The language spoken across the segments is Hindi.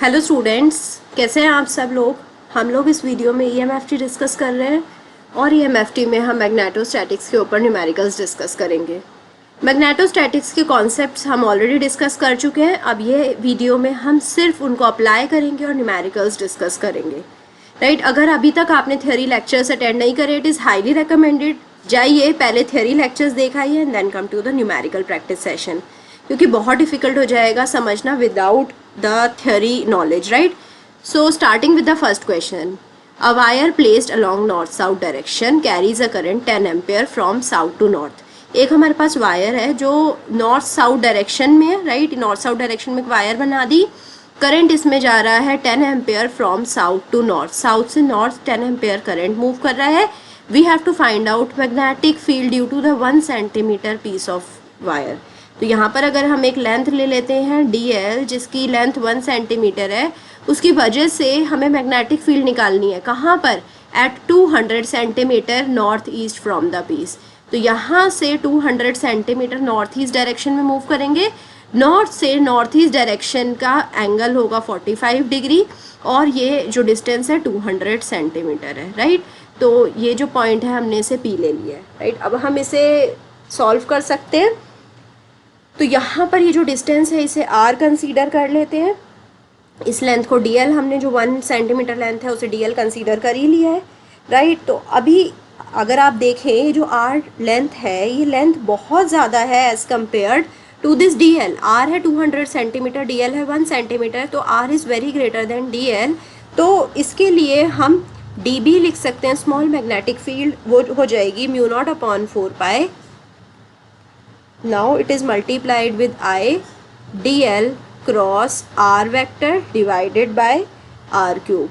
हेलो स्टूडेंट्स, कैसे हैं आप सब लोग। हम लोग इस वीडियो में ईएमएफटी डिस्कस कर रहे हैं और ईएमएफटी में हम मैग्नेटोस्टैटिक्स के ऊपर न्यूमेरिकल्स डिस्कस करेंगे। मैग्नेटोस्टैटिक्स के कॉन्सेप्ट्स हम ऑलरेडी डिस्कस कर चुके हैं। अब ये वीडियो में हम सिर्फ उनको अप्लाई करेंगे और न्यूमेरिकल्स डिस्कस करेंगे। राइट, अगर अभी तक आपने थ्योरी लेक्चर्स अटेंड नहीं करे, इट इज़ हाईली रिकमेंडेड, जाइए पहले थ्योरी लेक्चर्स देख आइए and then come to the numerical practice session, क्योंकि बहुत डिफिकल्ट हो जाएगा समझना without the theory knowledge. Right, so starting with the first question, a wire placed along north south direction carries a current 10 ampere from south to north. एक हमारे पास वायर है जो नॉर्थ साउथ डायरेक्शन में है। राइट, नॉर्थ साउथ डायरेक्शन में एक वायर बना दी, करंट इसमें जा रहा है 10 ampere from south to north, south से नॉर्थ 10 एम्पेयर करंट मूव कर रहा है। We have to find out magnetic field due to the 1 centimetre piece of wire. तो यहाँ पर अगर हम एक लेंथ ले लेते हैं DL, जिसकी लेंथ 1 सेंटीमीटर है, उसकी वजह से हमें मैग्नेटिक फील्ड निकालनी है। कहाँ पर? At 200 centimetre north east from the piece. तो यहाँ से 200 सेंटीमीटर नॉर्थ ईस्ट डायरेक्शन में मूव करेंगे। नॉर्थ से नॉर्थ ईस्ट डायरेक्शन का एंगल होगा 45 डिग्री और ये जो डिस्टेंस है 200 सेंटीमीटर है। राइट, तो ये जो पॉइंट है हमने इसे P ले लिया है। राइट, अब हम इसे सॉल्व कर सकते हैं। तो यहाँ पर ये जो डिस्टेंस है इसे R कंसीडर कर लेते हैं। इस लेंथ को DL, हमने जो 1 सेंटीमीटर लेंथ है उसे DL कंसीडर कर ही लिया है। राइट, तो अभी अगर आप देखें ये जो R लेंथ है, ये लेंथ बहुत ज़्यादा है as compared to this DL। R है 200 सेंटीमीटर, DL है 1 सेंटीमीटर, तो R is very greater than DL। तो इसके लिए हम DB लिख सकते हैं, स्मॉल मैग्नेटिक फील्ड, वो हो जाएगी μ0/4π। Now it is multiplied with I DL cross R vector divided by R cube.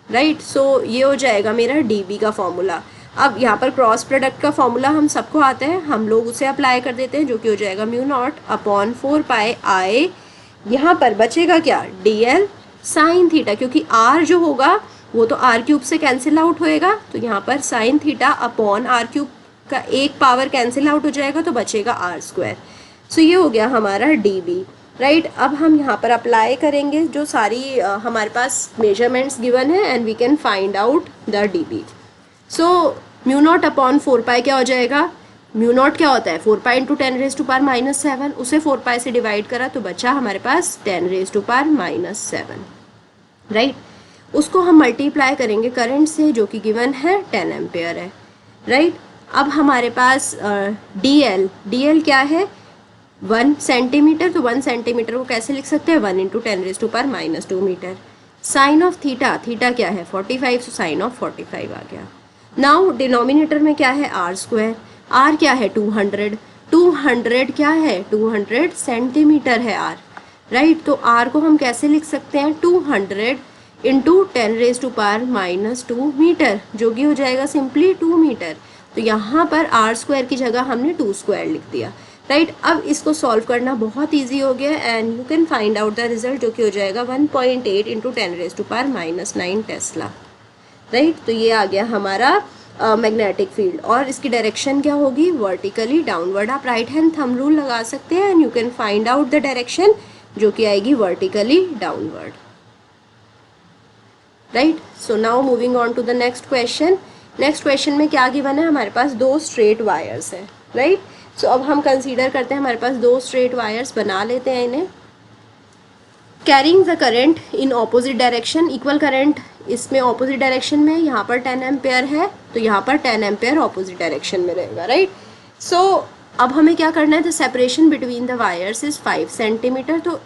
Right, so ये हो जाएगा मेरा DB का फॉर्मूला। अब यहाँ पर क्रॉस प्रोडक्ट का फॉर्मूला हम सबको आता है, हम लोग उसे अप्लाई कर देते हैं, जो कि हो जाएगा μ0/4π I। यहाँ पर बचेगा क्या? DL साइन थीटा, क्योंकि R जो होगा वो तो R क्यूब से कैंसिल आउट होएगा, तो यहाँ पर sine theta upon R cube का एक पावर कैंसिल आउट हो जाएगा, तो बचेगा R²। सो ये हो गया हमारा DB। राइट, अब हम यहाँ पर अप्लाई करेंगे जो सारी हमारे पास मेजरमेंट्स गिवन है and we can find out the DB। So μ0/4π क्या हो जाएगा? μ0 क्या होता है? 4π × 10⁻⁻⁷, उसे 4π से डिवाइड करा तो बचा हमारे पास 10⁻⁻�7। राइट, उसको हम मल्टीप्लाई करेंगे करंट से जो कि गिवन है 10 एम्पेयर है। राइट, अब हमारे पास DL क्या है? 1 सेंटीमीटर, तो 1 सेंटीमीटर को कैसे लिख सकते हैं? 1 × 10⁻⁻2 metre. Sine of theta, theta क्या है? 45, तो साइन ऑफ 45 आ गया। नाउ डिनोमिनेटर में क्या है? R²। R क्या है? 200। 200 क्या है? 200 सेंटीमीटर है R। राइट, तो R को हम कैसे लिख सकते हैं? 200 × 10⁻⁻2 मीटर, जो कि हो जाएगा सिंपली 2 मीटर। तो यहाँ पर R² की जगह हमने 2² लिख दिया। राइट, अब इसको सॉल्व करना बहुत इजी हो गया and you can find out the result, जो कि हो जाएगा 1.8 × 10⁻⁻9 टेस्ला। राइट, तो ये आ गया हमारा मैग्नेटिक फील्ड और इसकी डायरेक्शन क्या होगी? Vertically downward. आप राइट हैंड थंब रूल लगा सकते हैं and you can find out the direction, जो कि आएगी vertically downward. Right, so now moving on to the next question. Next question में क्या गिवन है? हमारे पास 2 स्ट्रेट वायर्स हैं। राइट, सो अब हम कंसीडर करते हैं हमारे पास 2 स्ट्रेट वायर्स, बना लेते हैं इन्हें। Carrying the current in opposite direction, equal current इसमें ऑपोजिट डायरेक्शन में, यहाँ पर 10 एम्पेयर है तो यहाँ पर 10 एम्पेयर ऑपोजिट डायरेक्शन में रहेगा। राइट, सो अब हमें क्या करना है? The separation between the wires is 5 centimetre. तो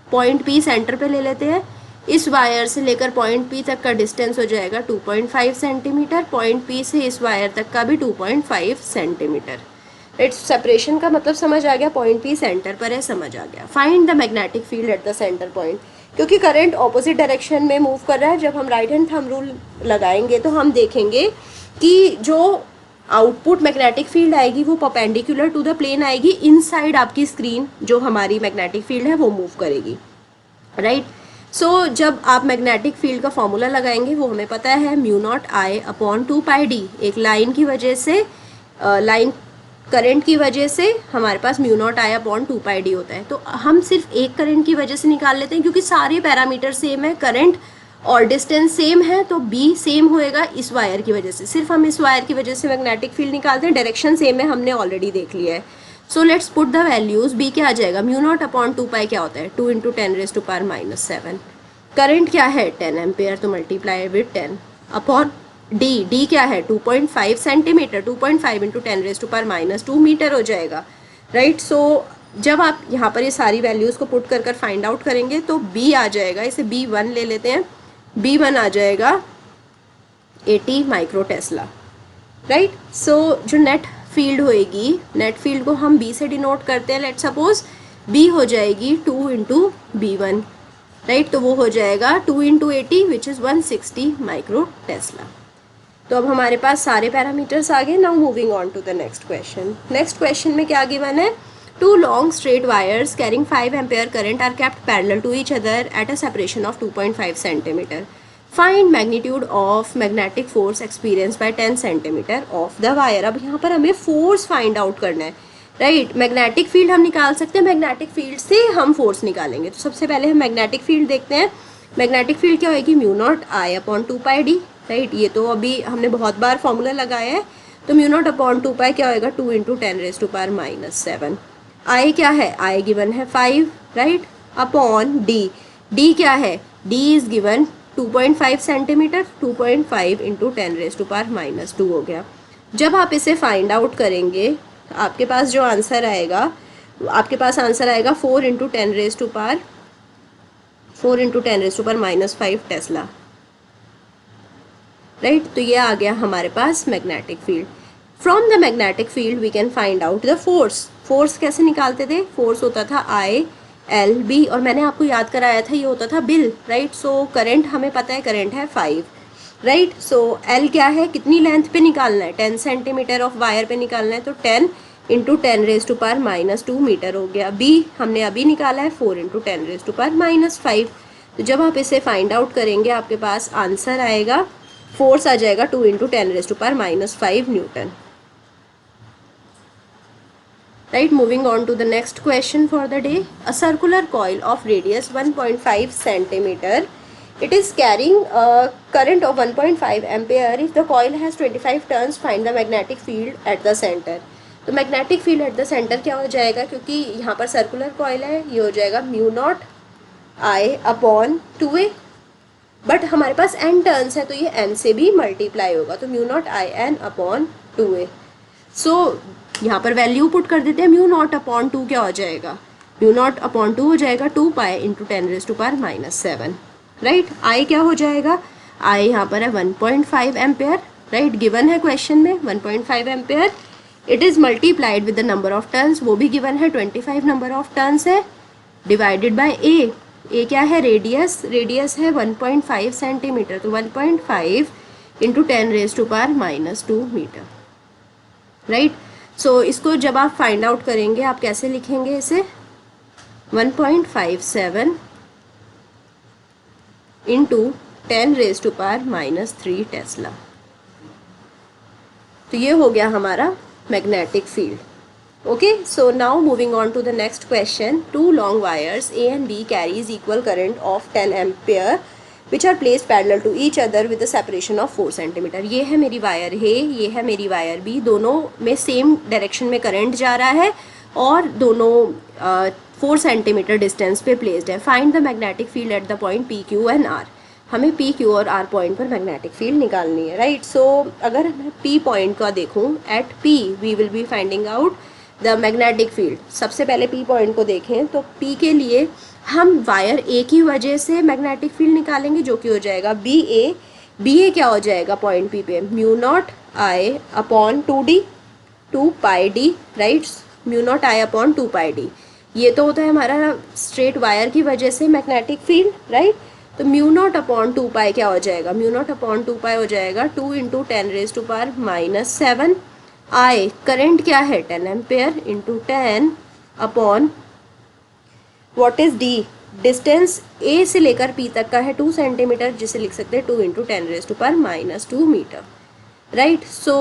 पॉइंट P सेंटर पे ले लेते हैं। इस वायर से लेकर पॉइंट P तक का डिस्टेंस हो जाएगा 2.5 सेंटीमीटर। पॉइंट P से इस वायर तक का भी 2.5 सेंटीमीटर। राइट, सेपरेशन का मतलब समझ आ गया, पॉइंट P सेंटर पर है, समझ आ गया। Find the magnetic field at the centre point, क्योंकि करंट ऑपोजिट डायरेक्शन में मूव कर रहा है। जब हम राइट हैंड थंब रूल लगाएंगे तो हम देखेंगे कि जो आउटपुट मैग्नेटिक फील्ड आएगी वो परपेंडिकुलर टू द प्लेन आएगी। इनसाइड आपकी स्क्रीन जो हमारी मैग्नेटिक फील्ड है वो मूव करेगी। राइट, सो जब आप मैग्नेटिक फील्ड का फॉर्मूला लगाएंगे वो हमें पता है μ0I/2πd। एक लाइन की वजह से लाइन करंट की वजह से हमारे पास म्यू नॉट आई अपॉन 2πd होता है। तो हम सिर्फ एक करंट की वजह से निकाल लेते हैं क्योंकि सारे पैरामीटर सेम है, करंट और डिस्टेंस सेम है, तो बी सेम होएगा इस वायर की वजह से। सिर्फ हम इस वायर की वजह से मैग्नेटिक फील्ड निकालते हैं, डायरेक्शन सेम है, हमने ऑलरेडी देख लिया है। So let's put the values. B क्या आ जाएगा, म्यू नॉट अपॉन 2π क्या होता है, 2 इंटू 10⁻⁻⁷। करंट क्या है 10 एम्पेयर, तो multiply with 10 upon D. D क्या है 2.5 सेंटीमीटर, 2.5 इंटू 10⁻⁻² मीटर हो जाएगा, राइट। सो जब आप यहाँ पर ये सारी वैल्यूज़ को पुट कर फाइंड आउट करेंगे तो बी आ जाएगा, इसे B1 ले लेते हैं, B1 आ जाएगा 80 माइक्रो टेस्ला, राइट। सो जो नेट फील्ड होएगी, नेट फील्ड को हम B से डिनोट करते हैं। लेट सपोज B हो जाएगी 2 इंटू B1, राइट। तो वो हो जाएगा 2 into 80 which is 160 micro tesla. तो अब हमारे पास सारे पैरामीटर्स आ गए। Now moving on to the next question. Next question में क्या गिवन है, 2 long straight wires carrying 5 ampere current are kept parallel to each other at a separation of 2.5 centimeter. Find magnitude of magnetic force experienced by 10 centimeter of the wire. अब यहाँ पर हमें फोर्स फाइंड आउट करना है, राइट। मैग्नेटिक फील्ड हम निकाल सकते हैं, मैग्नेटिक फील्ड से हम फोर्स निकालेंगे। तो सबसे पहले हम मैग्नेटिक फील्ड देखते हैं। मैग्नेटिक फील्ड क्या होगी, म्यू नॉट आई अपॉन 2πd, राइट। ये तो अभी हमने बहुत बार फॉर्मूला लगाया है। तो म्यू नॉट अपॉन 2π क्या होएगा, 2 इंटू 10⁻⁻⁷। आई क्या है, आई गिवन है 5, राइट, अपॉन डी। डी क्या है, D is given 2.5 centimetre, 2.5 into 10⁻⁻² हो गया। जब आप इसे फाइंड आउट करेंगे आपके पास जो आंसर आएगा, आपके पास आंसर आएगा 4 इंटू 10⁻⁻5 टेस्ला, राइट। तो ये आ गया हमारे पास magnetic field. From the magnetic field we can find out the force. Force कैसे निकालते थे, फोर्स होता था I/L/B, और मैंने आपको याद कराया था ये होता था बिल, राइट। सो करंट हमें पता है, करंट है 5, राइट। सो L क्या है, कितनी लेंथ पे निकालना है, 10 सेंटीमीटर ऑफ वायर पे निकालना है, तो 10 इंटू 10⁻⁻² मीटर हो गया। B हमने अभी निकाला है 4 इंटू 10⁻⁵। तो जब आप इसे फाइंड आउट करेंगे आपके पास आंसर आएगा, फोर्स आ जाएगा 2 into 10⁻⁵ Newton, right. Moving on to the next question for the day. A circular coil of radius 1.5 centimeter, it is carrying a current of 1.5 ampere. If the coil has 25 turns, find the magnetic field at the center. तो magnetic field at the centre क्या हो जाएगा, क्योंकि यहाँ पर सर्कुलर कॉइल है, ये हो जाएगा mu naught I upon 2a, but हमारे पास n टर्न्स है तो ये n से भी मल्टीप्लाई होगा, तो mu naught I N upon 2a। So यहाँ पर वैल्यू पुट कर देते हैं, म्यू नॉट अपॉन 2 क्या हो जाएगा, म्यू नॉट अपॉन 2 हो जाएगा 2π इंटू 10⁻⁻⁷, राइट। आई क्या हो जाएगा, आई यहाँ पर है 1.5 एम्पेयर, राइट, गिवन है क्वेश्चन में 1.5 ampere. It is multiplied with the number of turns, वो भी गिवन है 25 नंबर ऑफ टर्न्स है, डिवाइडेड बाय ए। ए क्या है, रेडियस, रेडियस है 1.5 सेंटीमीटर, तो 1.5 इंटू 10⁻⁻² मीटर, राइट। सो इसको जब आप फाइंड आउट करेंगे आप कैसे लिखेंगे इसे, 1.57 इंटू 10⁻³ टेस्ला। तो ये हो गया हमारा magnetic field, okay. So now moving on to the next question. 2 long wires A and B carries equal current of 10 ampere which are placed parallel to each other with a separation of 4 centimeter. ये है मेरी वायर A, ये है मेरी वायर B, दोनों में सेम डायरेक्शन में करंट जा रहा है और दोनों 4 सेंटीमीटर डिस्टेंस पे प्लेस्ड है। Find the magnetic field at the point P, Q and R. हमें P, Q और R पॉइंट पर मैग्नेटिक फील्ड निकालनी है, राइट। सो अगर मैं P पॉइंट का देखूँ, at P we will be finding out the magnetic field. सबसे पहले P पॉइंट को देखें तो P के लिए हम वायर A की वजह से मैग्नेटिक फील्ड निकालेंगे जो कि हो जाएगा BA। BA क्या हो जाएगा पॉइंट P पे, mu naught I upon 2D 2πd, right, mu naught I upon 2πd। ये तो होता है हमारा स्ट्रेट वायर की वजह से मैग्नेटिक फील्ड, राइट। तो म्यू नॉट अपॉन 2π क्या हो जाएगा, म्यू नॉट अपॉन 2π हो जाएगा 2 इंटू 10⁻⁻⁷। आई करंट क्या है 10 ampere into 10 upon what is D, distance A से लेकर पी तक का है 2 सेंटीमीटर, जिसे लिख सकते हैं 2 इंटू 10⁻⁻² मीटर, राइट। सो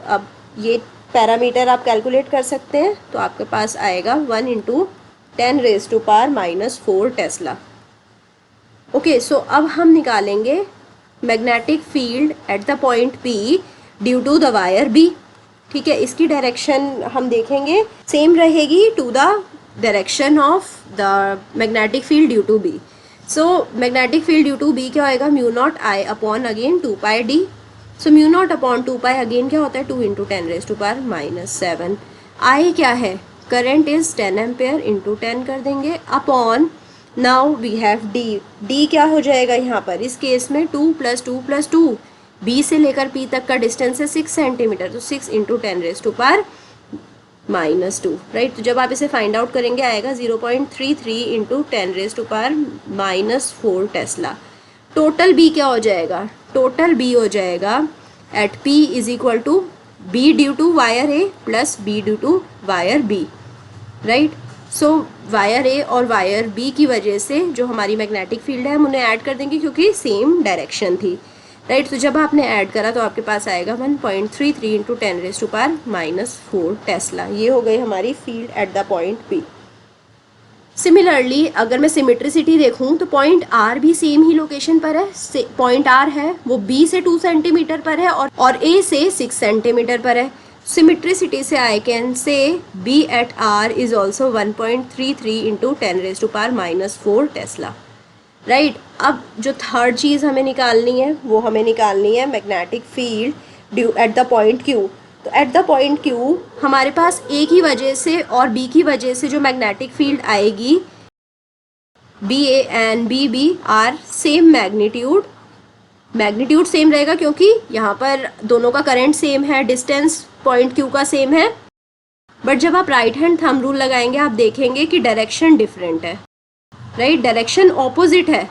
अब ये पैरामीटर आप कैलकुलेट कर सकते हैं, तो आपके पास आएगा 1 × 10⁻⁴ टेस्ला। ओके, सो अब हम निकालेंगे magnetic field at the point P due to the wire B। ठीक है, इसकी डायरेक्शन हम देखेंगे सेम रहेगी to the direction of the magnetic field due to B। So magnetic field due to B क्या होएगा, mu naught I upon again 2πd। So mu naught upon 2π again क्या होता है, 2 × 10⁻⁷ I क्या है, करंट इज 10 एम्पेयर इंटू 10 कर देंगे upon, now we have D क्या हो जाएगा यहाँ पर इस केस में 2 + 2 + 2, B से लेकर P तक का डिस्टेंस है 6 सेंटीमीटर, तो 6 × 10⁻⁻2, राइट। तो जब आप इसे फाइंड आउट करेंगे आएगा 0.33 × 10⁻⁴ टेस्ला। टोटल B क्या हो जाएगा, टोटल B हो जाएगा at P = B due to wire A plus B due to wire B, right. So wire A और वायर B की वजह से जो हमारी मैग्नेटिक फील्ड है हम उन्हें ऐड कर देंगे क्योंकि सेम डायरेक्शन थी, राइट। तो जब आपने ऐड करा तो आपके पास आएगा 1.33 × 10⁻⁴ टेस्ला। ये हो गई हमारी field at the point P। Similarly अगर मैं सिमेट्रिसिटी देखूं तो पॉइंट R भी सेम ही लोकेशन पर है। पॉइंट R है वो B से 2 सेंटीमीटर पर है और A से 6 सेंटीमीटर पर है। सिमेट्रिसिटी से I can say B at R is also 1.33 × 10⁻⁴ tesla, right. अब जो थर्ड चीज़ हमें निकालनी है वो हमें निकालनी है magnetic field due eight the point Q। तो एट द पॉइंट Q हमारे पास A की वजह से और B की वजह से जो मैग्नेटिक फील्ड आएगी, BA and BB are same magnitude, magnitude same रहेगा क्योंकि यहाँ पर दोनों का करंट सेम है, डिस्टेंस पॉइंट Q का सेम है। बट जब आप राइट हैंड थंब रूल लगाएंगे आप देखेंगे कि डायरेक्शन डिफरेंट है, राइट, डायरेक्शन ऑपोजिट है।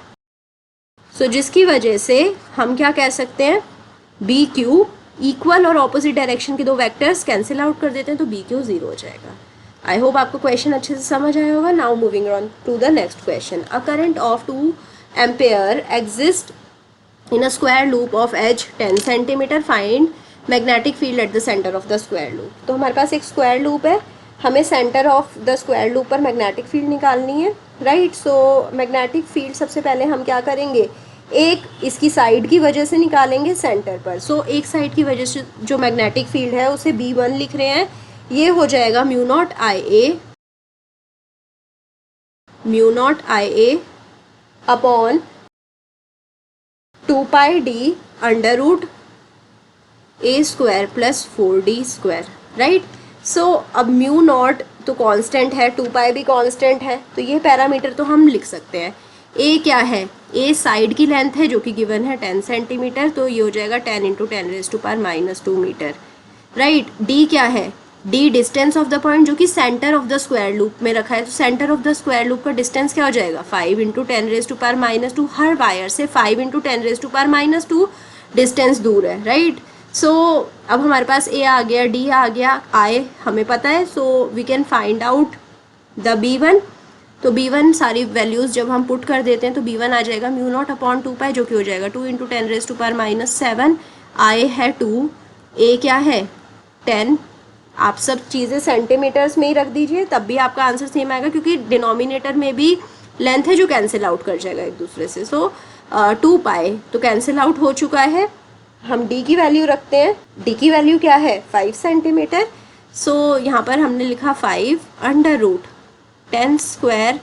सो जिसकी वजह से हम क्या कह सकते हैं, BQ इक्वल और ऑपोजिट डायरेक्शन के दो वेक्टर्स कैंसिल आउट कर देते हैं तो BQ 0 हो जाएगा। आई होप आपको क्वेश्चन अच्छे से समझ आया होगा। Now moving on to the next question. A current of 2 ampere exist in a square loop of edge 10 centimetre, find magnetic field at the centre of the square loop. तो हमारे पास एक स्क्वायर लूप है, हमें centre of the square loop पर मैग्नेटिक फील्ड निकालनी है, राइट। सो मैग्नेटिक फील्ड सबसे पहले हम क्या करेंगे, एक इसकी साइड की वजह से निकालेंगे सेंटर पर। सो एक साइड की वजह से जो मैग्नेटिक फील्ड है उसे B1 लिख रहे हैं, ये हो जाएगा mu naught IA upon 2πd √ A² + 4d², right. So अब म्यू नॉट तो कांस्टेंट है, 2π भी कांस्टेंट है, तो ये पैरामीटर तो हम लिख सकते हैं। A क्या है, A साइड की लेंथ है जो कि गिवन है 10 सेंटीमीटर, तो ये हो जाएगा 10 × 10⁻⁻2 मीटर, राइट। D क्या है, D distance of the point जो कि centre of the square loop में रखा है, तो centre of the square loop का डिस्टेंस क्या हो जाएगा, 5 × 10⁻⁻2। हर वायर से 5 × 10⁻⁻2 डिस्टेंस दूर है, राइट। सो अब हमारे पास A आ गया, D आ गया, I हमें पता है, so we can find out the B1। तो B1 सारी वैल्यूज़ जब हम पुट कर देते हैं तो B1 आ जाएगा म्यू नॉट अपॉन 2π जो कि हो जाएगा 2 × 10⁻⁷। I है 2, A क्या है 10। आप सब चीज़ें सेंटीमीटर्स में ही रख दीजिए तब भी आपका आंसर सेम आएगा क्योंकि डिनोमिनेटर में भी लेंथ है जो कैंसिल आउट कर जाएगा एक दूसरे से। सो 2π तो कैंसिल आउट हो चुका है। हम D की वैल्यू रखते हैं, D की वैल्यू क्या है 5 सेंटीमीटर। सो यहाँ पर हमने लिखा 5 √ 10²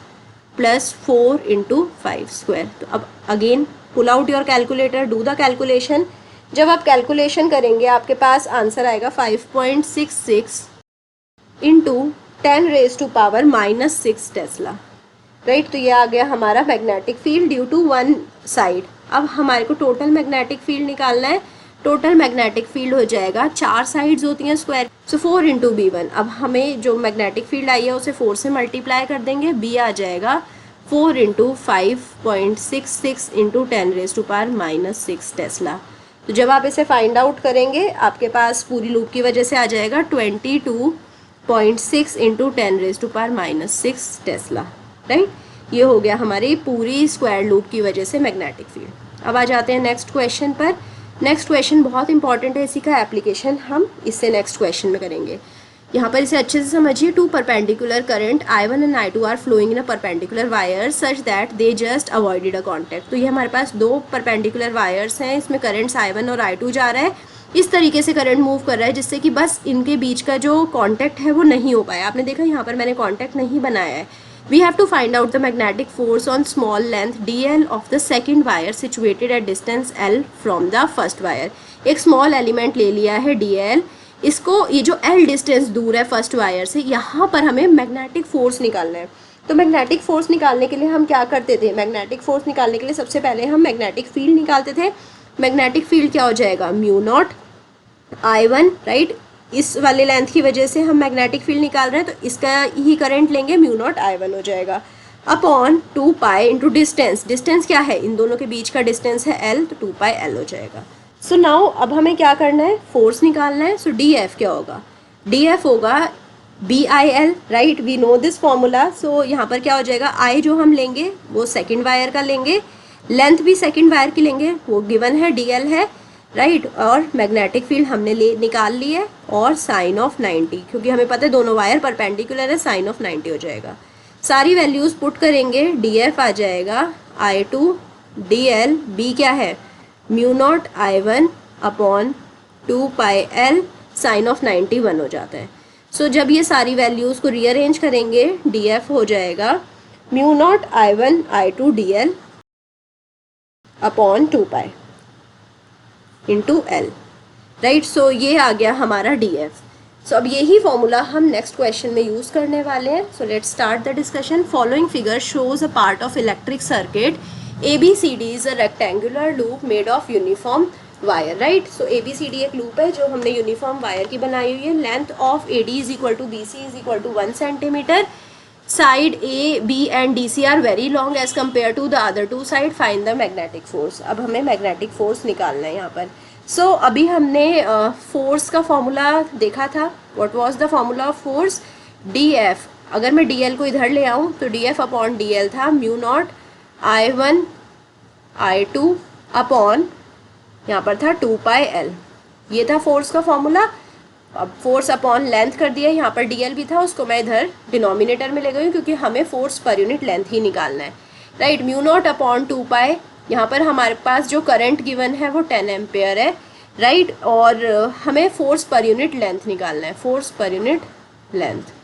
+ 4 × 5²। तो अब again pull out your calculator, do the calculation. जब आप कैलकुलेशन करेंगे आपके पास आंसर आएगा 5.66 × 10⁻⁻6 टेस्ला, राइट। तो ये आ गया हमारा magnetic field due to one side. अब हमारे को टोटल मैग्नेटिक फील्ड निकालना है। टोटल मैग्नेटिक फील्ड हो जाएगा, 4 साइड्स होती हैं स्क्वायर, सो 4 × B1। अब हमें जो मैग्नेटिक फील्ड आई है उसे 4 से मल्टीप्लाई कर देंगे, B आ जाएगा 4 × 5.66 × 10⁻⁻6 टेस्ला। तो जब आप इसे फाइंड आउट करेंगे आपके पास पूरी लूप की वजह से आ जाएगा 22.6 × 10⁻⁻6 टेस्ला, राइट। ये हो गया हमारी पूरी स्क्वायर लूप की वजह से मैग्नेटिक फील्ड। अब आ जाते हैं नेक्स्ट क्वेश्चन पर। नेक्स्ट क्वेश्चन बहुत इंपॉर्टेंट है, इसी का एप्लीकेशन हम इससे नेक्स्ट क्वेश्चन में करेंगे। यहाँ पर इसे अच्छे से समझिए। Two perpendicular current I1 and I2 are flowing in a perpendicular wire such that they just avoided a contact. तो ये हमारे पास दो परपेंडिकुलर वायर्स हैं, इसमें करंट्स I1 और I2 जा रहा है, इस तरीके से करंट मूव कर रहा है जिससे कि बस इनके बीच का जो कॉन्टैक्ट है वो नहीं हो पाया। आपने देखा यहाँ पर मैंने कॉन्टैक्ट नहीं बनाया है। We have to find out the magnetic force on small length dl of the second wire situated at distance l from the first wire। एक small element ले लिया है dl, इसको ये जो l डिस्टेंस दूर है फर्स्ट वायर से, यहाँ पर हमें मैग्नेटिक फोर्स निकालना है। तो मैग्नेटिक फोर्स निकालने के लिए हम क्या करते थे? मैग्नेटिक फोर्स निकालने के लिए सबसे पहले हम मैग्नेटिक फील्ड निकालते थे। मैग्नेटिक फील्ड क्या हो जाएगा? Mu naught I1, right. इस वाले लेंथ की वजह से हम मैग्नेटिक फील्ड निकाल रहे हैं, तो इसका ही करंट लेंगे, म्यू नॉट I1 हो जाएगा upon 2 pi into distance. Distance क्या है? इन दोनों के बीच का डिस्टेंस है L, तो 2 पाई L हो जाएगा। सो नाउ अब हमें क्या करना है? फोर्स निकालना है। सो DF क्या होगा? DF होगा BIL, right, we know this formula. So यहाँ पर क्या हो जाएगा? I जो हम लेंगे वो सेकेंड वायर का लेंगे, लेंथ भी सेकेंड वायर की लेंगे, वो गिवन है DL है, राइट। और मैग्नेटिक फील्ड हमने निकाल ली है, और साइन ऑफ 90, क्योंकि हमें पता है दोनों वायर परपेंडिकुलर है, साइन ऑफ 90 हो जाएगा। सारी वैल्यूज़ पुट करेंगे, DF आ जाएगा I2 DL, B क्या है? Mu naught I1 upon 2 pi L, sine of 91 हो जाता है। सो जब ये सारी वैल्यूज़ को रीअरेंज करेंगे, DF हो जाएगा mu naught I1 I2 DL upon 2 pi into L, right. So ये आ गया हमारा DF। सो अब यही फॉर्मूला हम नेक्स्ट क्वेश्चन में यूज़ करने वाले हैं। So let's start the discussion. Following figure shows a part of electric circuit ABCD is a rectangular loop made of uniform wire, right. So ABCD एक लूप है जो हमने यूनिफॉर्म वायर की बनाई हुई है। Length of AD is equal to BC is equal to 1 centimetre. Side A, B and DC are very long as compare to the other two side. Find the magnetic force. अब हमें मैग्नेटिक फोर्स निकालना है यहाँ पर। सो अभी हमने फोर्स का फॉर्मूला देखा था। What was the formula of force? DF। अगर मैं DL को इधर ले आऊँ तो DF अपॉन DL था mu naught I1 I2 upon यहाँ पर था 2 पाई L। ये था फोर्स का फॉर्मूला। अब फोर्स अपॉन लेंथ कर दिया, यहाँ पर DL भी था, उसको मैं इधर डिनोमिनेटर में ले गई हूँ क्योंकि हमें फोर्स पर यूनिट लेंथ ही निकालना है, राइट। म्यू नॉट अपॉन 2 पाई, यहाँ पर हमारे पास जो करंट गिवन है वो 10 एम्पेयर है, राइट। और हमें फोर्स पर यूनिट लेंथ निकालना है, फोर्स पर यूनिट लेंथ।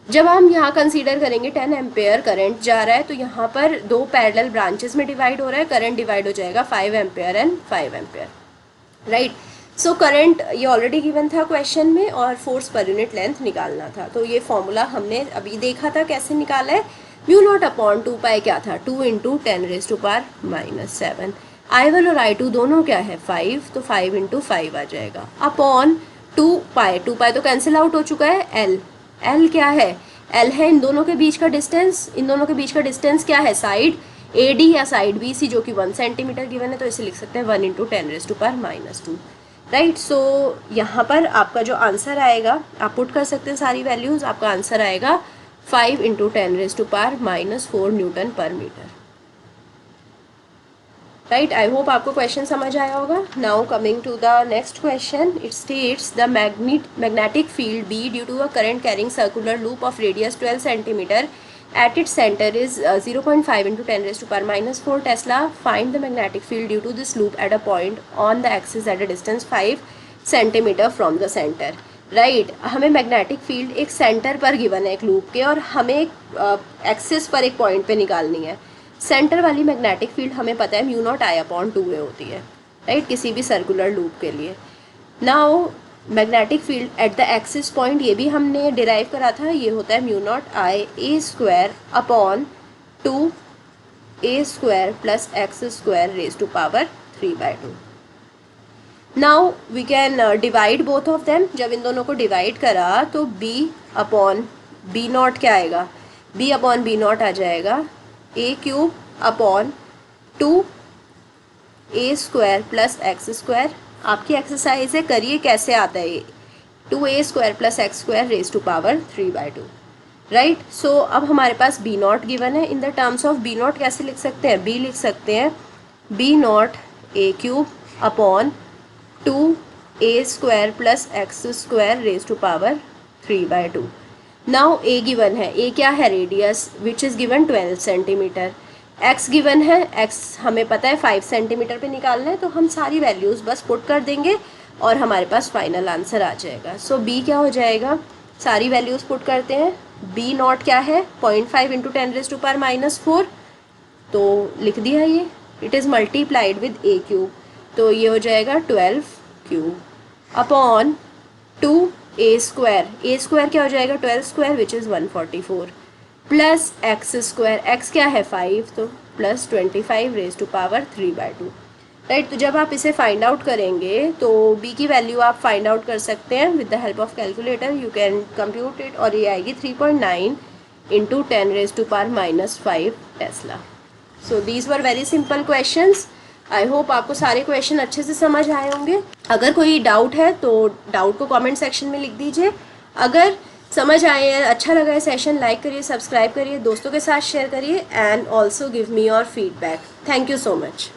जब हम यहाँ कंसीडर करेंगे 10 एम्पेयर करंट जा रहा है, तो यहाँ पर दो पैरेलल ब्रांचेस में डिवाइड हो रहा है, करंट डिवाइड हो जाएगा 5 ampere and 5 ampere, right. So current ये ऑलरेडी गिवन था क्वेश्चन में, और फोर्स पर यूनिट लेंथ निकालना था। तो ये फॉर्मूला हमने अभी देखा था कैसे निकाला है। म्यू नॉट अपॉन 2 पाई क्या था? 2 into 10 raise to power -7। I1 और I2 दोनों क्या है? 5, तो 5 इंटू 5 आ जाएगा अपॉन 2 पाई। 2 पाई तो कैंसिल आउट हो चुका है। L क्या है? L है इन दोनों के बीच का डिस्टेंस। इन दोनों के बीच का डिस्टेंस क्या है? साइड AD या साइड BC, जो कि 1 सेंटीमीटर गिवन है, तो इसे लिख सकते हैं 1 into 10 raise to power -2, right. So यहाँ पर आपका जो आंसर आएगा, आप पुट कर सकते हैं सारी वैल्यूज़, आपका आंसर आएगा 5 into 10 raise to power -4 newton per metre, right. I hope आपको क्वेश्चन समझ आया होगा। Now coming to the next question, it states the magnetic field B due to a current carrying circular loop of radius 12 centimetre at its center is 0.5 into 10 raised to power -4 Tesla. Find the magnetic field due to this loop at a point on the axis at a distance 5 centimeter from the center, right। हमें मैग्नेटिक फील्ड एक सेंटर पर गिवन है एक लूप के, और हमें एक एक्सिस पर एक पॉइंट पे निकालनी है। सेंटर वाली मैग्नेटिक फील्ड हमें पता है mu naught I upon 2A होती है, राइट, किसी भी सर्कुलर लूप के लिए। Now magnetic field at the axis point, ये भी हमने डिराइव करा था, ये होता है mu naught I A square upon 2A square plus x square raise to power 3/2। Now we can divide both of them. जब इन दोनों को डिवाइड करा तो B अपॉन B नॉट क्या आएगा? B अपॉन B नॉट आ जाएगा A cube upon 2A square plus x square. आपकी एक्सरसाइज है, करिए कैसे आता है ये। 2A square plus x square raise to power 3/2, right. So अब हमारे पास B नॉट गिवन है। In the terms of B naught कैसे लिख सकते हैं? B लिख सकते हैं B naught A cube upon 2a² plus x² raise to power 3/2। Now a given है, a क्या है, radius which is given 12 centimetre. x given है, x हमें पता है 5 सेंटीमीटर पे निकालना है, तो हम सारी वैल्यूज़ बस पुट कर देंगे और हमारे पास फाइनल आंसर आ जाएगा। सो b क्या हो जाएगा, सारी वैल्यूज़ पुट करते हैं। b नॉट क्या है, 0.5 इंटू 10⁻⁻⁴, तो लिख दिया ये। It is multiplied with a³, तो ये हो जाएगा 12³ अपॉन 2a² a² क्या हो जाएगा, 12² which is 144 plus x², x क्या है 5, तो plus 25 raise to power 3/2। Right, तो जब आप इसे फाइंड आउट करेंगे तो b की वैल्यू आप फाइंड आउट कर सकते हैं with the help of calculator. You can compute it, और ये आएगी 3.9 into 10⁻⁻5 Tesla. So these were very simple questions. I hope आपको सारे क्वेश्चन अच्छे से समझ आए होंगे। अगर कोई डाउट है तो डाउट को कमेंट सेक्शन में लिख दीजिए। अगर समझ आए, अच्छा लगा है सेशन, लाइक करिए, सब्सक्राइब करिए, दोस्तों के साथ शेयर करिए, and also give me your feedback. Thank you so much.